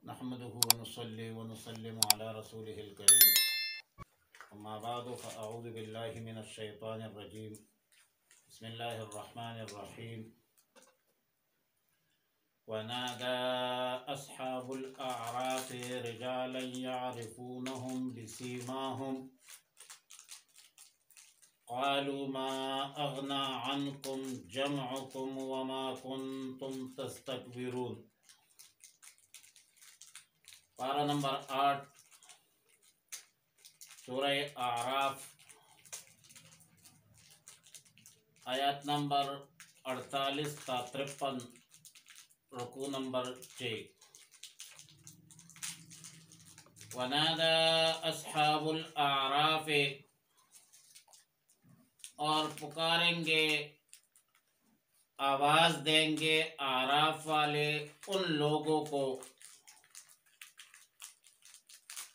نحمده ونصلي ونسلم على رسوله الكريم أما بعد فأعوذ بالله من الشيطان الرجيم بسم الله الرحمن الرحيم ونادى أصحاب الأعراف رجالا يعرفونهم بسيماهم قالوا ما أغنى عنكم جمعكم وما كنتم تستكبرون۔ پارہ نمبر 8 سورہ اعراف، آیات نمبر 48 تا 53، رکوع نمبر 6۔ وَنَادَى أَصْحَابُ الْأَعْرَافِ، اور پکاریں گے، آواز دیں گے اعراف والے ان لوگوں کو،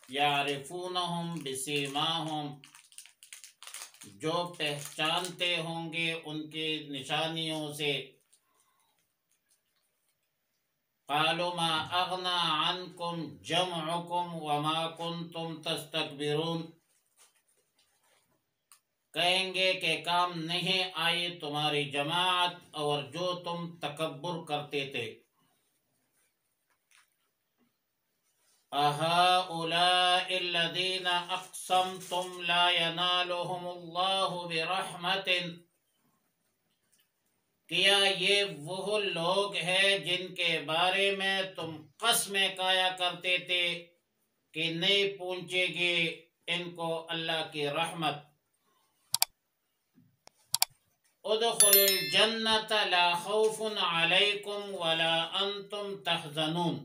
یعرفونہم بسیماہم، جو پہچانتے ہوں گے ان کی نشانیوں سے۔ قالوا ما اغنى عنکم جمعکم وما کنتم تستکبرون، کہیں گے کہ کام نہیں آئی تمہاری جماعت اور جو تم تکبر کرتے تھے۔ أَهَؤُلَاءِ الَّذِينَ أَقْسَمْتُمْ لَا يَنَالُهُمُ اللَّهُ بِرَحْمَةٍ، کیا یہ وہ لوگ ہیں جن کے بارے میں تم قسمیں کھایا کرتے تھے کہ نہیں پہنچے گی ان کو اللہ کی رحمت۔ ادخلوا الجنة لا خوف عليكم ولا أنتم تحزنون،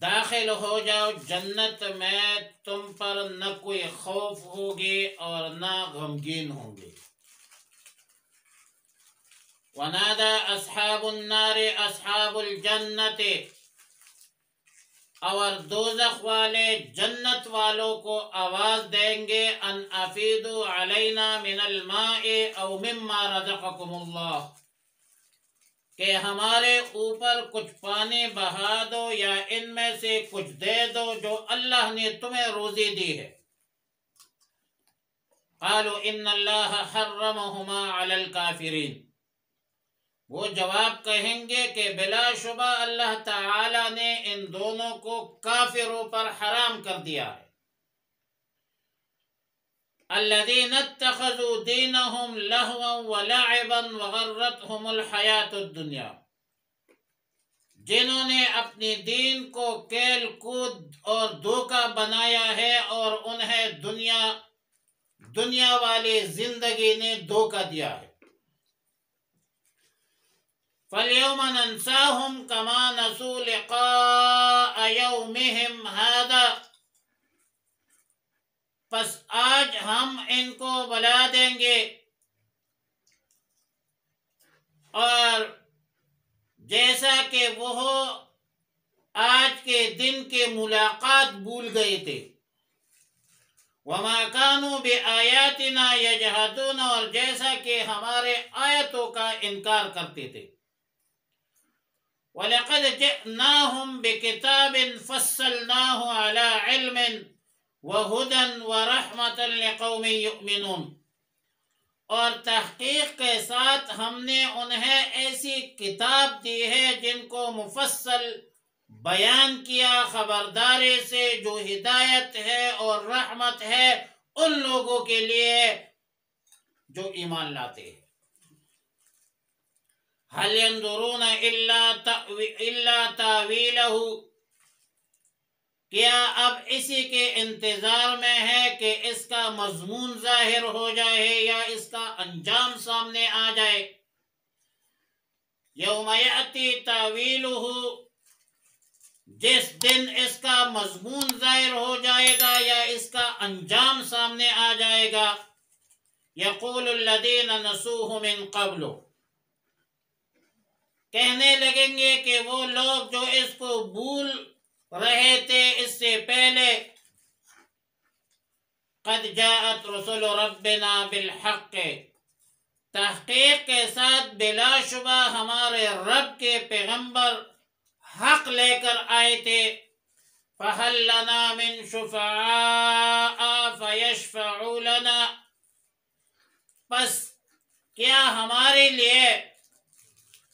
داخل ہو جاؤ جنت میں، تم پر نہ کوئی خوف ہوگی اور نہ غمگین ہوں گے۔ وَنَادَى أَصْحَابُ النَّارِ أَصْحَابُ الْجَنَّةِ، اور دوزخ والے جنت والوں کو آواز دیں گے، ان افیدوا علینا من الماء او مما رزقکم اللہ، کہ ہمارے اوپر کچھ پانی بہا دو یا ان میں سے کچھ دے دو جو اللہ نے تمہیں روزی دی ہے۔ قالوا ان اللہ حرمہما علی الکافرین، وہ جواب کہیں گے کہ بلا شبہ اللہ تعالی نے ان دونوں کو کافروں پر حرام کر دیا ہے۔ الذین اتخذوا دینہم لہوا ولعبا وغرتہم الحیاۃ الدنیا، جنہوں نے اپنی دین کو کھیل کود اور دھوکہ بنایا ہے اور انہیں دنیا والی زندگی نے دھوکہ دیا ہے۔ فَالْيَوْمَ نَنْسَاهُمْ كَمَا نَسُوا لِقَاءَ يَوْمِهِمْ هَذَا، پس آج ہم ان کو بلا دیں گے اور جیسا کہ وہ آج کے دن کے ملاقات بھول گئے تھے۔ وَمَا كَانُوا بِآيَاتِنَا يَجْحَدُونَ، اور جیسا کہ ہمارے آیتوں کا انکار کرتے تھے۔ وَلَقَدْ جِئْنَاهُمْ بِكِتَابٍ فَصَّلْنَاهُ عَلَى عِلْمٍ وَهُدًى وَرَحْمَةً لِقَوْمٍ يُؤْمِنُونَ، اور تحقیق کے ساتھ ہم نے انہیں ایسی کتاب دی ہے جن کو مفصل بیان کیا خبرداری سے، جو ہدایت ہے اور رحمت ہے ان لوگوں کے لیے جو ایمان لاتے ہیں۔ هل ينظرون الا تاویلہ، کیا اب اسی کے انتظار میں ہے کہ اس کا مضمون ظاہر ہو جائے یا اس کا انجام سامنے آ جائے۔ یوم یأتی تاویلہ، جس دن اس کا مضمون ظاہر ہو جائے گا یا اس کا انجام سامنے آ جائے گا۔ یقول الذین نسوہ من قبل، کہنے لگیں گے کہ وہ لوگ جو اس کو بھول رہے تھے اس سے پہلے، قد جاءت رسل ربنا بالحق، تحقیق کے ساتھ بلا شبہ ہمارے رب کے پیغمبر حق لے کر آئے تھے۔ فَهَلْ لَنَا مِن شُفَعَاءَ فَيَشْفَعُوا لَنَا، پس کیا ہمارے لیے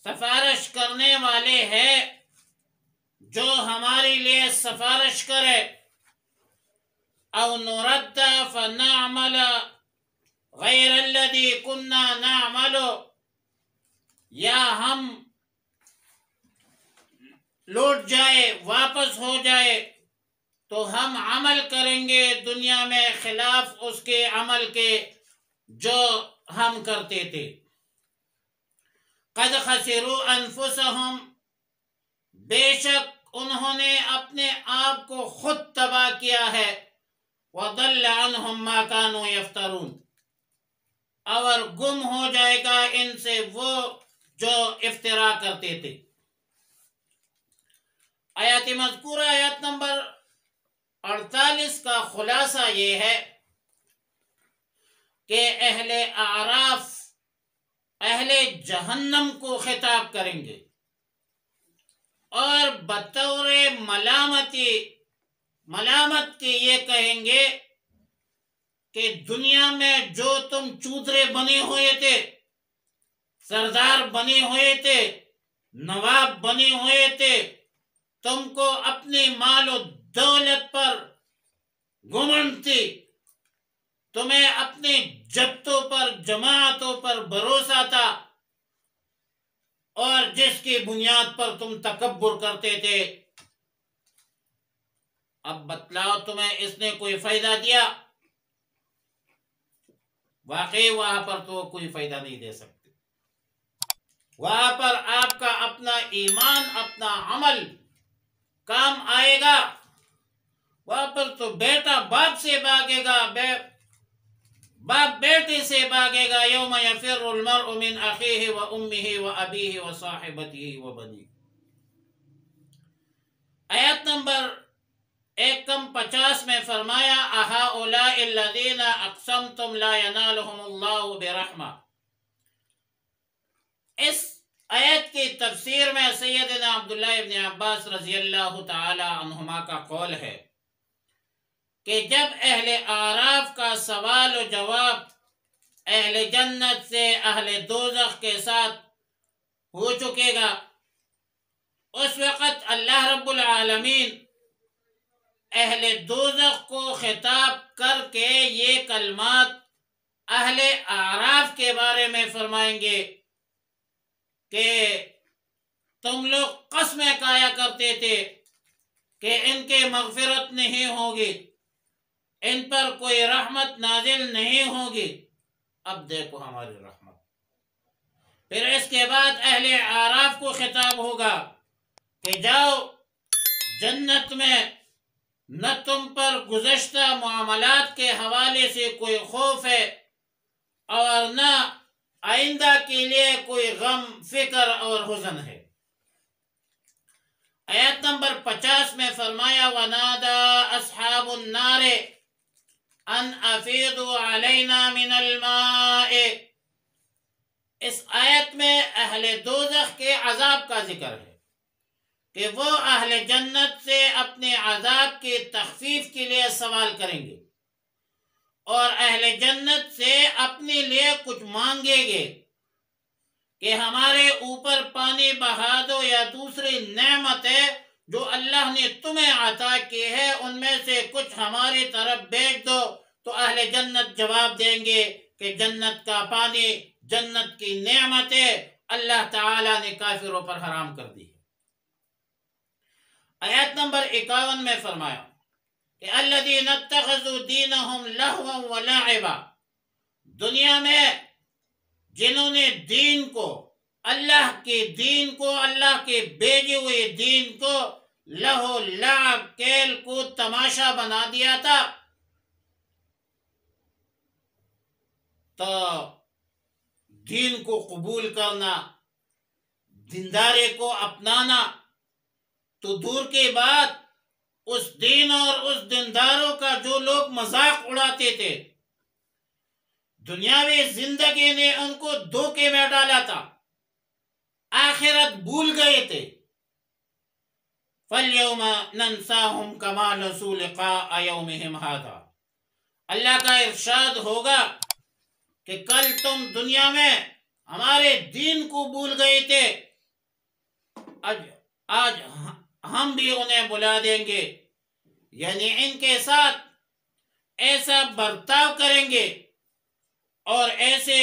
سفارش کرنے والے ہیں جو ہمارے لیے سفارش کرے؟ او نرد فنعمل غیر الذی کننا نعمل، یا ہم لوٹ جائے، واپس ہو جائے تو ہم عمل کریں گے دنیا میں خلاف اس کے عمل کے جو ہم کرتے تھے۔ قد خسروا انفسهم، بے شک انہوں نے اپنے آپ کو خود تباہ کیا ہے۔ وضل عنهم ما كانوا يفترون، اور گم ہو جائے گا ان سے وہ جو افترا کرتے تھے۔ آیات مذکورہ آیت نمبر 48 کا خلاصہ یہ ہے کہ اہل اعراف اہل جہنم کو خطاب کریں گے اور بطور ملامت کے یہ کہیں گے کہ دنیا میں جو تم چودرے بنے ہوئے تھے، سردار بنے ہوئے تھے، نواب بنے ہوئے تھے، تم کو اپنے مال و دولت پر گھمنڈ تھی، تمہیں اپنے جبتوں پر جماعتوں پر بھروسہ تھا، اور جس کی بنیاد پر تم تکبر کرتے تھے، اب بتلاؤ تمہیں اس نے کوئی فائدہ دیا؟ واقعی وہاں پر تو کوئی فائدہ نہیں دے سکتے۔ وہاں پر آپ کا اپنا ایمان، اپنا عمل کام آئے گا۔ وہاں پر تو بیٹا باپ سے بھاگے گا، باپ بیٹے سے بھاگے گا۔ یوم یفر المرء من اخیہ و امہ و ابیہ و صاحبتہ و بنیہ۔ آیت نمبر 150 میں فرمایا اہؤلاء الذین اقسمتم لا ینالهم اللہ برحمہ۔ اس آیت کی تفسیر میں سیدنا عبداللہ ابن عباس رضی اللہ تعالی عنہما کا قول ہے کہ جب اہل اعراف کا سوال و جواب اہل جنت سے اہل دوزخ کے ساتھ ہو چکے گا، اس وقت اللہ رب العالمین اہل دوزخ کو خطاب کر کے یہ کلمات اہل اعراف کے بارے میں فرمائیں گے کہ تم لوگ قسمیں کھایا کرتے تھے کہ ان کے مغفرت نہیں ہوگی، ان پر کوئی رحمت نازل نہیں ہوگی، اب دیکھو ہماری رحمت۔ پھر اس کے بعد اہل اعراف کو خطاب ہوگا کہ جاؤ جنت میں، نہ تم پر گزشتہ معاملات کے حوالے سے کوئی خوف ہے اور نہ آئندہ کے لیے کوئی غم، فکر اور حزن ہے۔ آیت نمبر 50 میں فرمایا وَنَادَى أَصْحَابُ النَّارِ أَنْ أَفِيضُوا عَلَيْنَا مِنَ الْمَاءِ۔ اس آیت میں اہل دوزخ کے عذاب کا ذکر ہے کہ وہ اہل جنت سے اپنے عذاب کی تخفیف کے لیے سوال کریں گے اور اہل جنت سے اپنے لیے کچھ مانگیں گے کہ ہمارے اوپر پانی بہا دو یا دوسری نعمتیں جو اللہ نے تمہیں عطا کی ہے ان میں سے کچھ ہماری طرف بھیج دو۔ تو اہل جنت جواب دیں گے کہ جنت کا پانی، جنت کی نعمتیں اللہ تعالیٰ نے کافروں پر حرام کر دی ہے۔ آیت نمبر 51 میں فرمایا کہ الذین اتخذوا دینہم لہوا ولعبا، دنیا میں جنہوں نے دین کو، اللہ کے دین کو، اللہ کے بھیجے ہوئے دین کو لہو لعب، کھیل کود، تماشا بنا دیا تھا، تو دین کو قبول کرنا، دینداری کو اپنانا تو دور کی بات، اس دین اور اس دینداروں کا جو لوگ مذاق اڑاتے تھے، دنیاوی زندگی نے ان کو دھوکے میں ڈالا تھا، آخرت بھول گئے تھے۔ فَالْيَوْمَ نَنْسَاهُمْ كَمَا نَسُوا لِقَاءَ يَوْمِهِمْ هَذَا۔ اللہ کا ارشاد ہوگا کہ کل تم دنیا میں ہمارے دین کو بھول گئے تھے، آج ہم بھی انہیں بلا دیں گے، یعنی ان کے ساتھ ایسا برتاؤ کریں گے اور ایسے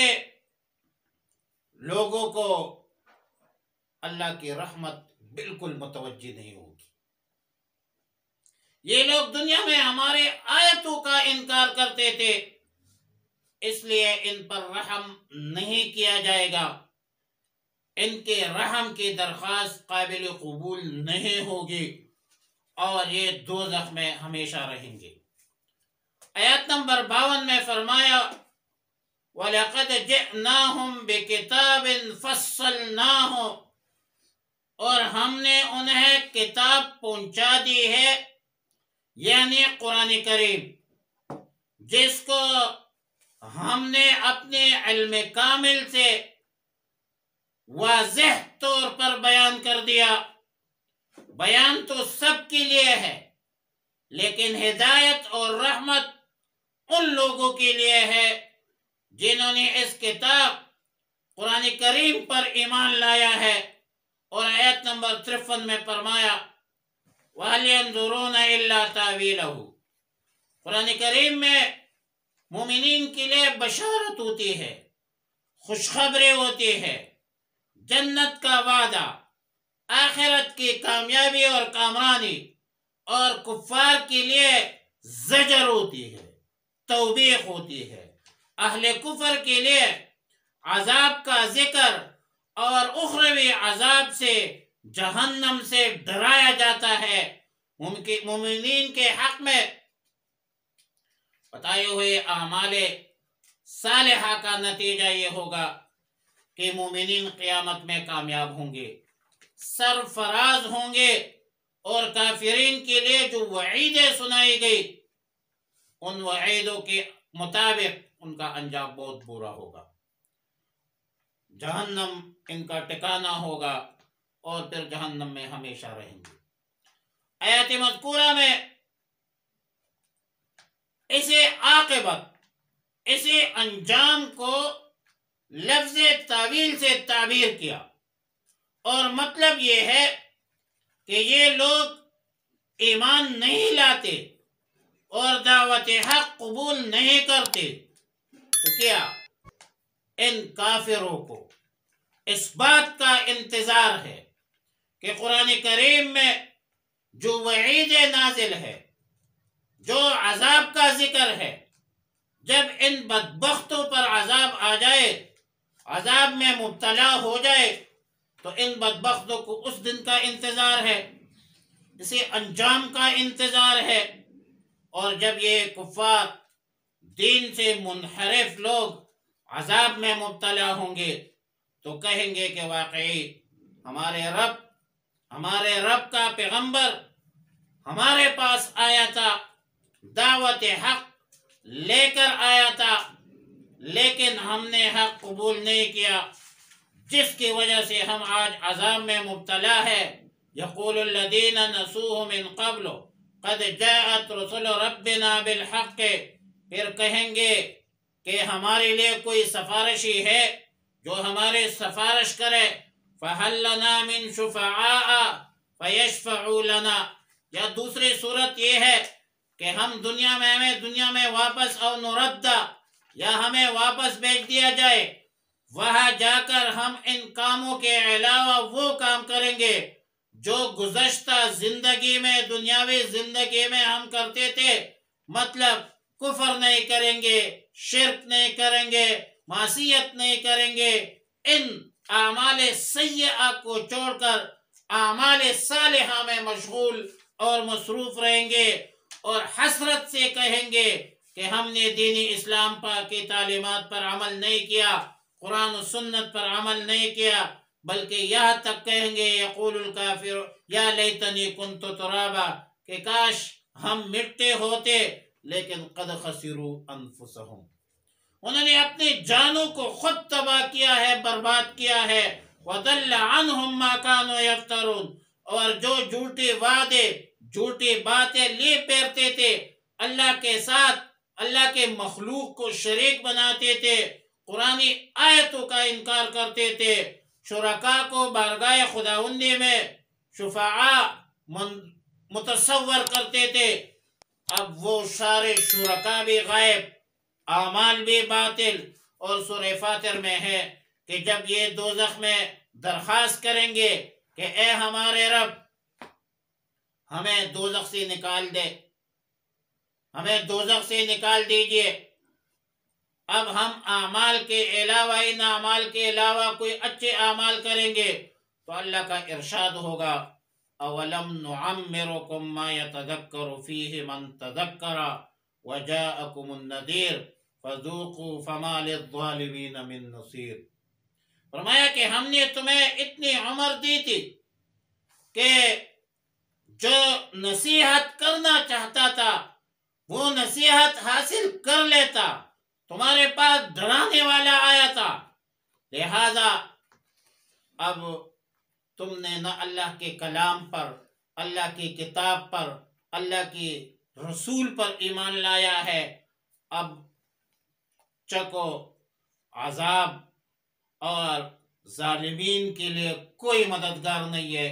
لوگوں کو اللہ کی رحمت بالکل متوجہ نہیں ہوگی۔ یہ لوگ دنیا میں ہمارے آیتوں کا انکار کرتے تھے، اس لیے ان پر رحم نہیں کیا جائے گا، ان کے رحم کی درخواست قابل قبول نہیں ہوگی اور یہ دوزخ میں ہمیشہ رہیں گے۔ آیت نمبر 52 میں فرمایا وَلَقَدْ جِئْنَاهُمْ بِكِتَابٍ فَصَّلْنَاهُ، اور ہم نے انہیں کتاب پہنچا دی ہے، یعنی قرآن کریم، جس کو ہم نے اپنے علم کامل سے واضح طور پر بیان کر دیا۔ بیان تو سب کے لیے ہے، لیکن ہدایت اور رحمت ان لوگوں کے لیے ہے جنہوں نے اس کتاب قرآن کریم پر ایمان لایا ہے۔ اور آیت نمبر 53 میں فرمایا وَهَلْ يَنظُرُونَ إِلَّا تَأْوِيلَهُ، قرآن کریم میں مومنین کے لیے بشارت ہوتی ہے، خوشخبری ہوتی ہے، جنت کا وعدہ، آخرت کی کامیابی اور کامرانی، اور کفار کے لیے زجر ہوتی ہے، توبیخ ہوتی ہے۔ اہل کفر کے لیے عذاب کا ذکر اور اخروی عذاب سے، جہنم سے ڈرایا جاتا ہے۔ مومنین کے حق میں بتائے ہوئے اعمال صالحہ کا نتیجہ یہ ہوگا کہ مومنین قیامت میں کامیاب ہوں گے، سرفراز ہوں گے، اور کافرین کے لیے جو وعیدیں سنائی گئی ان وعیدوں کے مطابق ان کا انجام بہت برا ہوگا، جہنم ان کا ٹھکانہ ہوگا اور پھر جہنم میں ہمیشہ رہیں گے۔ آیات مذکورہ میں اسے عاقبت، اسے انجام کو لفظ تعویل سے تعبیر کیا، اور مطلب یہ ہے کہ یہ لوگ ایمان نہیں لاتے اور دعوت حق قبول نہیں کرتے، تو کیا ان کافروں کو اس بات کا انتظار ہے کہ قرآن کریم میں جو وعید نازل ہے، جو عذاب کا ذکر ہے، جب ان بدبختوں پر عذاب آ جائے، عذاب میں مبتلا ہو جائے، تو ان بدبختوں کو اس دن کا انتظار ہے، اسے انجام کا انتظار ہے۔ اور جب یہ کفار، دین سے منحرف لوگ عذاب میں مبتلا ہوں گے تو کہیں گے کہ واقعی ہمارے رب کا پیغمبر ہمارے پاس آیا تھا، دعوت حق لے کر آیا تھا، لیکن ہم نے حق قبول نہیں کیا، جس کی وجہ سے ہم آج عذاب میں مبتلا ہے۔ یقول الذین نسوه من قبل قد جاءت رسل ربنا بالحق، پھر کہیں گے کہ ہمارے لیے کوئی سفارشی ہے جو ہمارے سفارش کرے، فَهَلْ لَنَا مِن شُفَعَاءَ فَيَشْفَعُوا لَنَا، یا دوسری صورت یہ ہے کہ ہمیں دنیا میں واپس او نردہ، یا ہمیں واپس بھیج دیا جائے، وہاں جا کر ہم ان کاموں کے علاوہ وہ کام کریں گے جو گزشتہ زندگی میں، دنیاوی زندگی میں ہم کرتے تھے، مطلب کفر نہیں کریں گے، شرک نہیں کریں گے، معصیت نہیں کریں گے، ان اعمال سیئہ کو چھوڑ کر اعمال صالحہ میں مشغول اور مصروف رہیں گے، اور حسرت سے کہیں گے کہ ہم نے دین اسلام پاک کی تعلیمات پر عمل نہیں کیا، قرآن و سنت پر عمل نہیں کیا، بلکہ یہاں تک کہیں گے یقول الکافر یا لیتنی کنت ترابا، کہ کاش ہم مٹی ہوتے، لیکن قد خسروا انفسهم، انہوں نے اپنی جانوں کو خود تباہ کیا ہے، برباد کیا ہے۔ وَضَلَّ عَنْهُمْ مَا كَانُوا يَفْتَرُونَ، اور جو جھوٹے وعدے، جھوٹی باتیں لے پھرتے تھے اللہ کے ساتھ، اللہ کے مخلوق کو شریک بناتے تھے، قرآنی آیتوں کا انکار کرتے تھے، شرکاء کو بارگاہ خداوندی میں شفعاء متصور کرتے تھے، اب وہ سارے شرکاء بھی غائب، اعمال بھی باطل۔ اور سورہ فاتر میں ہے کہ جب یہ دوزخ میں درخواست کریں گے کہ اے ہمارے رب ہمیں دوزخ سے نکال دے، ہمیں دوزخ سے نکال دیجئے، اب ہم اعمال کے علاوہ، ان اعمال کے علاوہ کوئی اچھے اعمال کریں گے، تو اللہ کا ارشاد ہوگا اولم نعمرکم ما یتذکر فیہ من تذکر وجاءکم النذیر فذوقوا فما للظالمین من نصیر۔ فرمایا کہ ہم نے تمہیں اتنی عمر دی تھی کہ جو نصیحت کرنا چاہتا تھا وہ نصیحت حاصل کر لیتا، تمہارے پاس ڈرانے والا آیا تھا، لہذا اب تم نے نہ اللہ کے کلام پر، اللہ کی کتاب پر، اللہ کی رسول پر ایمان لایا ہے، اب چکو عذاب، اور ظالمین کے لیے کوئی مددگار نہیں ہے،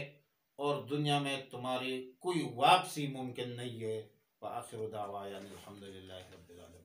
اور دنیا میں تمہاری کوئی واپسی ممکن نہیں ہے۔ وآخر دعوانا الحمدللہ رب